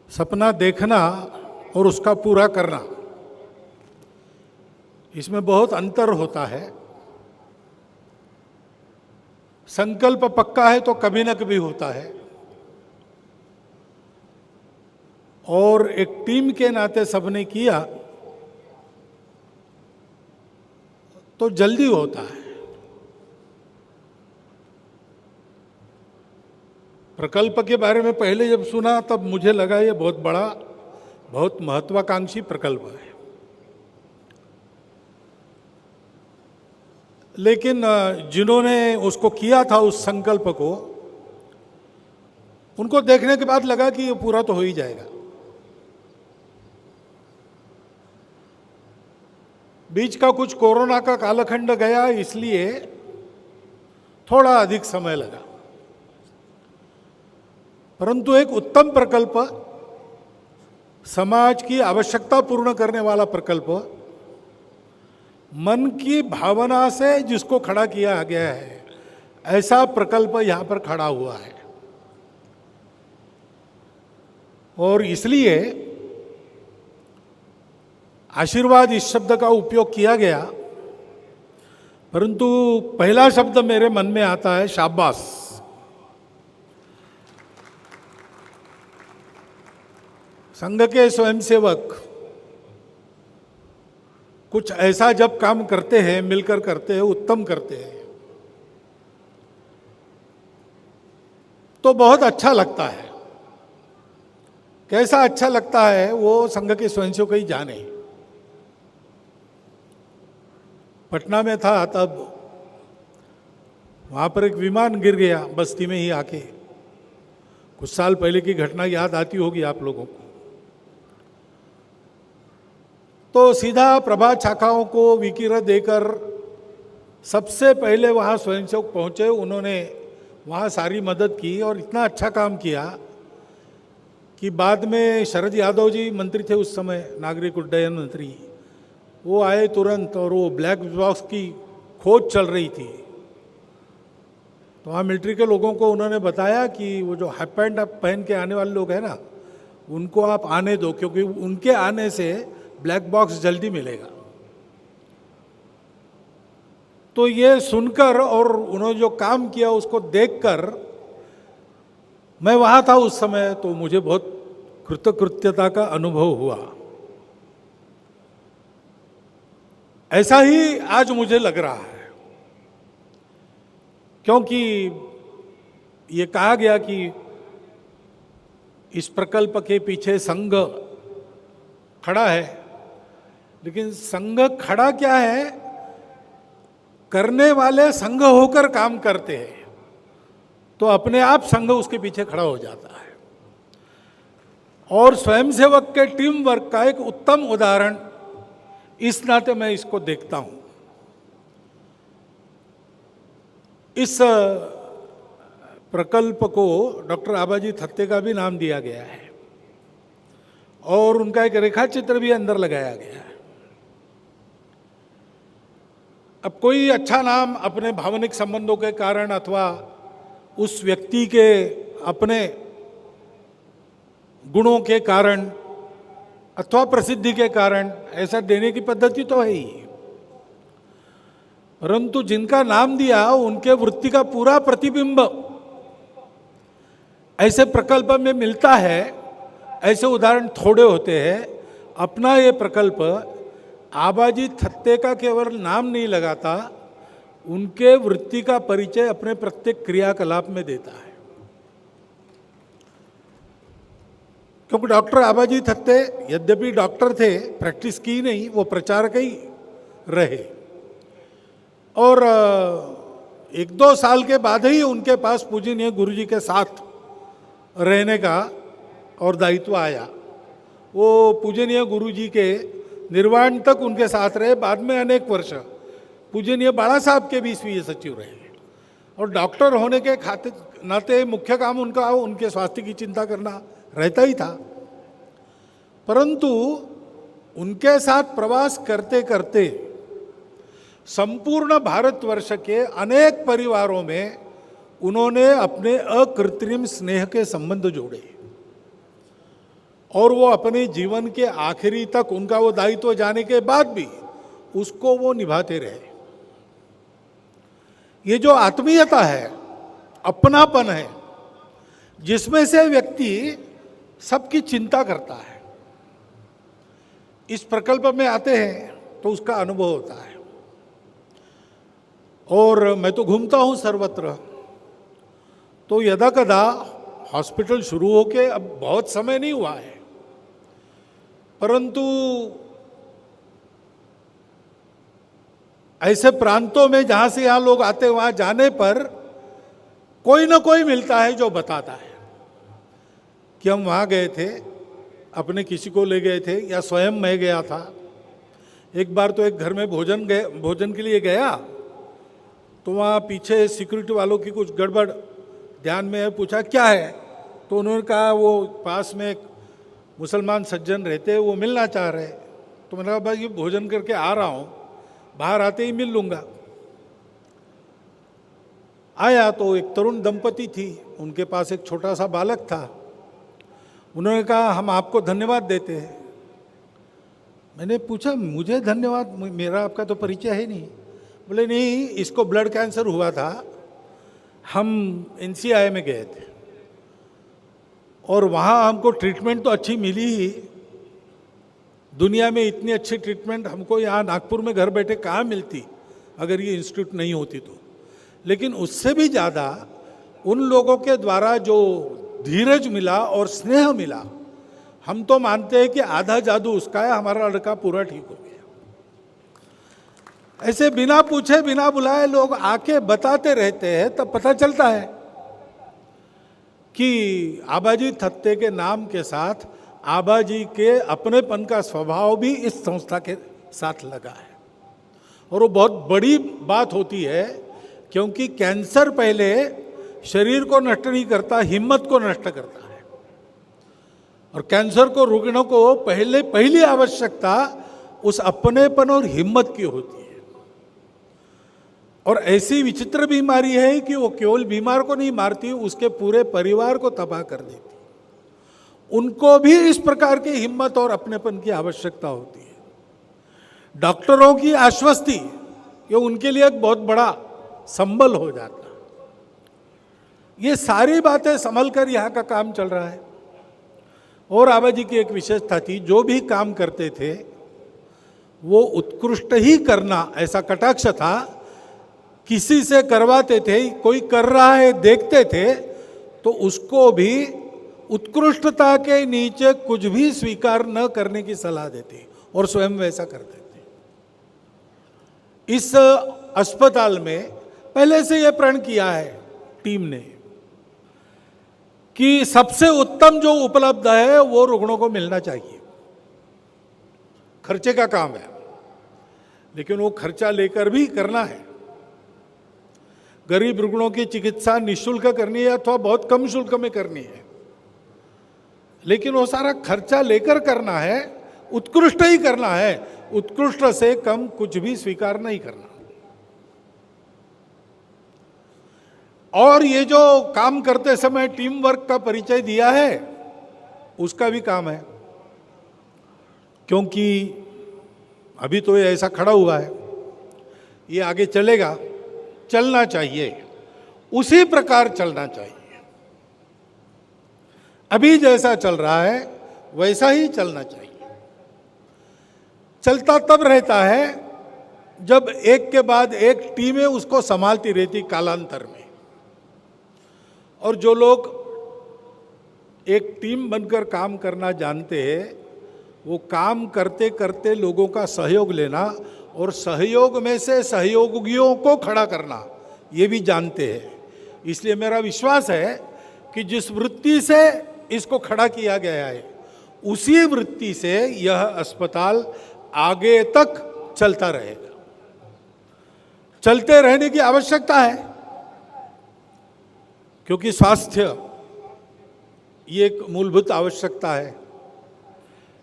सपना देखना और उसका पूरा करना, इसमें बहुत अंतर होता है। संकल्प पक्का है तो कभी न कभी होता है, और एक टीम के नाते सबने किया तो जल्दी होता है। प्रकल्प के बारे में पहले जब सुना तब मुझे लगा ये बहुत बड़ा, बहुत महत्वाकांक्षी प्रकल्प है। लेकिन जिन्होंने उसको किया था, उस संकल्प को, उनको देखने के बाद लगा कि ये पूरा तो हो ही जाएगा। बीच का कुछ कोरोना का कालखंड गया, इसलिए थोड़ा अधिक समय लगा, परंतु एक उत्तम प्रकल्प, समाज की आवश्यकता पूर्ण करने वाला प्रकल्प, मन की भावना से जिसको खड़ा किया गया है, ऐसा प्रकल्प यहां पर खड़ा हुआ है। और इसलिए आशीर्वाद इस शब्द का उपयोग किया गया, परंतु पहला शब्द मेरे मन में आता है शाबाश। संघ के स्वयंसेवक कुछ ऐसा जब काम करते हैं, मिलकर करते हैं, उत्तम करते हैं, तो बहुत अच्छा लगता है। कैसा अच्छा लगता है वो संघ के स्वयंसेवक ही जाने। पटना में था तब वहां पर एक विमान गिर गया बस्ती में ही आके। कुछ साल पहले की घटना याद आती होगी आप लोगों को। तो सीधा प्रभात शाखाओं को विकिरण देकर सबसे पहले वहाँ स्वयंसेवक पहुँचे। उन्होंने वहाँ सारी मदद की और इतना अच्छा काम किया कि बाद में शरद यादव जी मंत्री थे उस समय, नागरिक उड्डयन मंत्री, वो आए तुरंत, और वो ब्लैक बॉक्स की खोज चल रही थी। तो वहाँ मिलिट्री के लोगों को उन्होंने बताया कि वो जो हाफ पैंट पहन के आने वाले लोग हैं ना, उनको आप आने दो, क्योंकि उनके आने से ब्लैक बॉक्स जल्दी मिलेगा। तो ये सुनकर और उन्होंने जो काम किया उसको देखकर, मैं वहाँ था उस समय, तो मुझे बहुत कृतकृत्यता का अनुभव हुआ। ऐसा ही आज मुझे लग रहा है, क्योंकि ये कहा गया कि इस प्रकल्प के पीछे संघ खड़ा है, लेकिन संघ खड़ा क्या है, करने वाले संघ होकर काम करते हैं, तो अपने आप संघ उसके पीछे खड़ा हो जाता है। और स्वयंसेवक के टीम वर्क का एक उत्तम उदाहरण इस नाते मैं इसको देखता हूं। इस प्रकल्प को डॉक्टर आबाजी थत्ते का भी नाम दिया गया है और उनका एक रेखा चित्र भी अंदर लगाया गया है। अब कोई अच्छा नाम अपने भावनिक संबंधों के कारण अथवा उस व्यक्ति के अपने गुणों के कारण अथवा प्रसिद्धि के कारण ऐसा देने की पद्धति तो है ही, परंतु जिनका नाम दिया उनके वृत्ति का पूरा प्रतिबिंब ऐसे प्रकल्प में मिलता है। ऐसे उदाहरण थोड़े होते हैं। अपना ये प्रकल्प आबाजी थत्ते का केवल नाम नहीं लगाता, उनके वृत्ति का परिचय अपने प्रत्येक क्रियाकलाप में देता है। क्योंकि डॉक्टर आबाजी थत्ते यद्यपि डॉक्टर थे, प्रैक्टिस की नहीं, वो प्रचारक ही रहे। और 1-2 साल के बाद ही उनके पास पूजनीय गुरु जी के साथ रहने का और दायित्व आया। वो पूजनीय गुरु जी के निर्वाण तक उनके साथ रहे। बाद में अनेक वर्ष पूजनीय बाला साहब के भी स्वीय सचिव रहे। और डॉक्टर होने के नाते मुख्य काम उनका उनके स्वास्थ्य की चिंता करना रहता ही था, परंतु उनके साथ प्रवास करते करते संपूर्ण भारतवर्ष के अनेक परिवारों में उन्होंने अपने अकृत्रिम स्नेह के संबंध जोड़े। और वो अपने जीवन के आखिरी तक उनका वो दायित्व जाने के बाद भी उसको वो निभाते रहे। ये जो आत्मीयता है, अपनापन है, जिसमें से व्यक्ति सबकी चिंता करता है, इस प्रकल्प में आते हैं तो उसका अनुभव होता है। और मैं तो घूमता हूं सर्वत्र, तो यदा कदा हॉस्पिटल शुरू होके अब बहुत समय नहीं हुआ है, परंतु ऐसे प्रांतों में जहां से यहां लोग आते, वहां जाने पर कोई ना कोई मिलता है जो बताता है कि हम वहां गए थे, अपने किसी को ले गए थे, या स्वयं मैं गया था। एक बार तो एक घर में भोजन के लिए गया, तो वहाँ पीछे सिक्योरिटी वालों की कुछ गड़बड़ ध्यान में है, पूछा क्या है, तो उन्होंने कहा वो पास में एक मुसलमान सज्जन रहते, वो मिलना चाह रहे। तो मैंने कहा भाई ये भोजन करके आ रहा हूँ, बाहर आते ही मिल लूँगा। आया तो एक तरुण दंपति थी, उनके पास एक छोटा सा बालक था। उन्होंने कहा हम आपको धन्यवाद देते हैं। मैंने पूछा मुझे धन्यवाद, मेरा आपका तो परिचय है नहीं। बोले नहीं, इसको ब्लड कैंसर हुआ था, हम NCI में गए थे और वहाँ हमको ट्रीटमेंट तो अच्छी मिली ही। दुनिया में इतनी अच्छी ट्रीटमेंट हमको यहाँ नागपुर में घर बैठे कहाँ मिलती अगर ये इंस्टीट्यूट नहीं होती तो। लेकिन उससे भी ज़्यादा उन लोगों के द्वारा जो धीरज मिला और स्नेह मिला, हम तो मानते हैं कि आधा जादू उसका है, हमारा लड़का पूरा ठीक हो गया। ऐसे बिना पूछे बिना बुलाए लोग आके बताते रहते हैं, तब पता चलता है कि आबाजी थत्ते के नाम के साथ आबाजी के अपनेपन का स्वभाव भी इस संस्था के साथ लगा है। और वो बहुत बड़ी बात होती है, क्योंकि कैंसर पहले शरीर को नष्ट नहीं करता, हिम्मत को नष्ट करता है। और कैंसर को रोकने को पहली आवश्यकता उस अपनेपन और हिम्मत की होती है। और ऐसी विचित्र बीमारी है कि वो केवल बीमार को नहीं मारती, उसके पूरे परिवार को तबाह कर देती। उनको भी इस प्रकार की हिम्मत और अपनेपन की आवश्यकता होती है। डॉक्टरों की आश्वस्ति ये उनके लिए एक बहुत बड़ा संबल हो जाता। ये सारी बातें संभल कर यहाँ का काम चल रहा है। और आबाजी की एक विशेषता थी, जो भी काम करते थे वो उत्कृष्ट ही करना, ऐसा कटाक्ष था। किसी से करवाते थे, कोई कर रहा है देखते थे, तो उसको भी उत्कृष्टता के नीचे कुछ भी स्वीकार न करने की सलाह देते और स्वयं वैसा करते थे। इस अस्पताल में पहले से यह प्रण किया है टीम ने कि सबसे उत्तम जो उपलब्ध है वो रुग्णों को मिलना चाहिए। खर्चे का काम है, लेकिन वो खर्चा लेकर भी करना है। गरीब रुग्णों की चिकित्सा निःशुल्क करनी है अथवा बहुत कम शुल्क में करनी है, लेकिन वो सारा खर्चा लेकर करना है, उत्कृष्ट ही करना है। उत्कृष्ट से कम कुछ भी स्वीकार नहीं करना। और ये जो काम करते समय टीम वर्क का परिचय दिया है, उसका भी काम है। क्योंकि अभी तो ये ऐसा खड़ा हुआ है, ये आगे चलेगा, चलना चाहिए, उसी प्रकार चलना चाहिए। अभी जैसा चल रहा है वैसा ही चलना चाहिए। चलता तब रहता है जब एक के बाद एक टीमें उसको संभालती रहती कालांतर में। और जो लोग एक टीम बनकर काम करना जानते हैं, वो काम करते करते लोगों का सहयोग लेना और सहयोग में से सहयोगियों को खड़ा करना, ये भी जानते हैं। इसलिए मेरा विश्वास है कि जिस वृत्ति से इसको खड़ा किया गया है, उसी वृत्ति से यह अस्पताल आगे तक चलता रहेगा। चलते रहने की आवश्यकता है, क्योंकि स्वास्थ्य ये एक मूलभूत आवश्यकता है,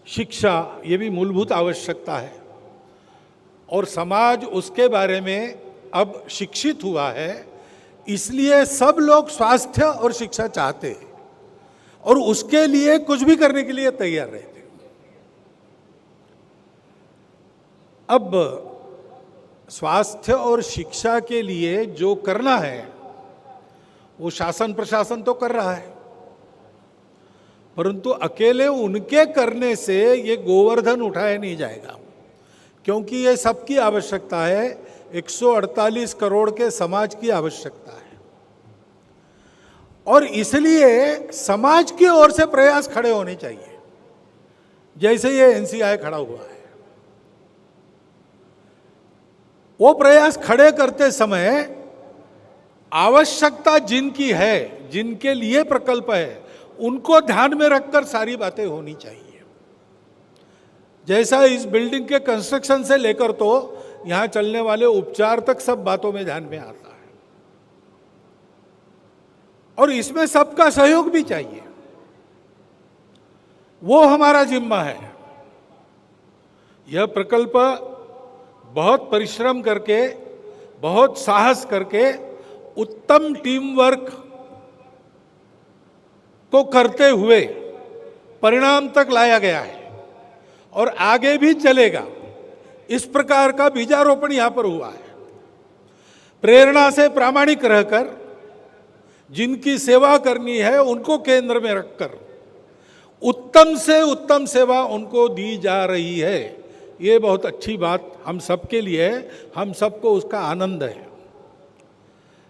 शिक्षा ये भी मूलभूत आवश्यकता है। और समाज उसके बारे में अब शिक्षित हुआ है, इसलिए सब लोग स्वास्थ्य और शिक्षा चाहते हैं। और उसके लिए कुछ भी करने के लिए तैयार रहे थे। अब स्वास्थ्य और शिक्षा के लिए जो करना है वो शासन प्रशासन तो कर रहा है, परंतु अकेले उनके करने से ये गोवर्धन उठाया नहीं जाएगा, क्योंकि ये सबकी आवश्यकता है। 148 करोड़ के समाज की आवश्यकता है, और इसलिए समाज की ओर से प्रयास खड़े होने चाहिए, जैसे ये एनसीआई खड़ा हुआ है। वो प्रयास खड़े करते समय आवश्यकता जिनकी है, जिनके लिए प्रकल्प है, उनको ध्यान में रखकर सारी बातें होनी चाहिए। जैसा इस बिल्डिंग के कंस्ट्रक्शन से लेकर तो यहां चलने वाले उपचार तक सब बातों में ध्यान में आता है, और इसमें सबका सहयोग भी चाहिए। वो हमारा जिम्मा है। यह प्रकल्प बहुत परिश्रम करके, बहुत साहस करके, उत्तम टीम वर्क को करते हुए परिणाम तक लाया गया है, और आगे भी चलेगा। इस प्रकार का बीजारोपण यहां पर हुआ है। प्रेरणा से प्रामाणिक रहकर जिनकी सेवा करनी है उनको केंद्र में रखकर उत्तम से उत्तम सेवा उनको दी जा रही है। ये बहुत अच्छी बात हम सबके लिए है, हम सबको उसका आनंद है।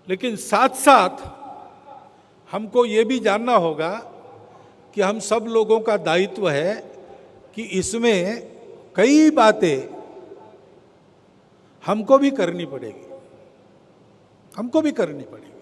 लेकिन साथ साथ हमको ये भी जानना होगा कि हम सब लोगों का दायित्व है कि इसमें कई बातें हमको भी करनी पड़ेगी, हमको भी करनी पड़ेगी।